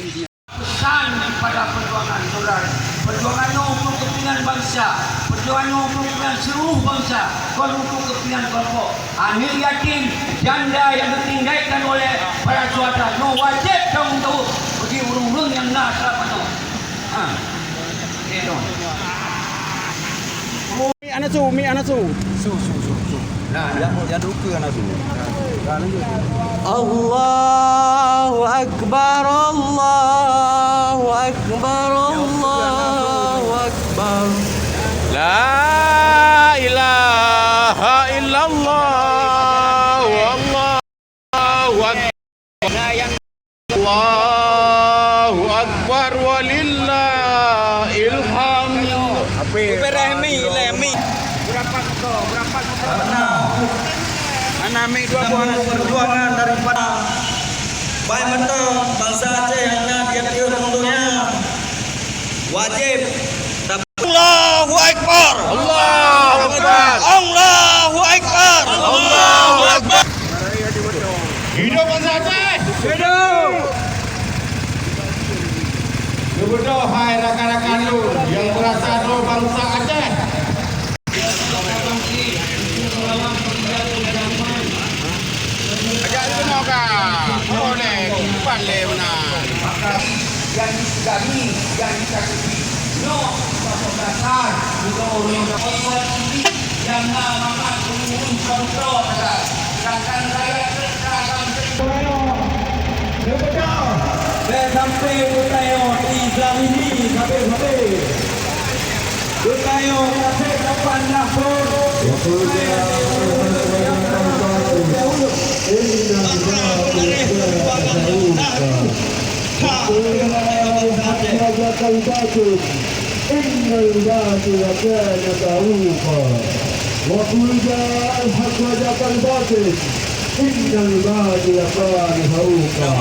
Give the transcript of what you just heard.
Pesan kepada perjuangan saudara, perjuangan untuk kepentingan bangsa, perjuangan untuk kepentingan seluruh bangsa, bukan untuk kepentingan kelompok. Amir yakin janda yang ditinggalkan oleh para saudara, no wajib tanggung jawab bagi urung-urung yang nak selamat tu. Mi anasu. Su. Nah, yang duka anasu. Allahu Akbar, Allahu Akbar, Allahu Akbar. La ilaha illallah, Allahu Akbar. Allahu Akbar walillahil hamd. Remi. Berapa kau? Anak mi dua buah perjuangan daripada Baik betul bangsa Aceh hanya dia tentunya wajib. Allahu Akbar, Allahu Akbar. Allahu Akbar, Allahu Akbar. Hidup bangsa Aceh. Hidup. Berdoa hai rakan-rakan lu yang berasal dari bangsa Aceh. Ajak semua kah? Boleh, pandai benar. Yang disegani, yang disakiti. No, pasal dasar juga orang yang nama pengurus kontrol dasar. Sedangkan rakyat terserahkan Sampai bertayo Islam ini sampai bertayo sampai depan nafur. إن الباطل كان زهوقا وقل جاء الحق وزهق الباطل إن الباطل كان زهوقا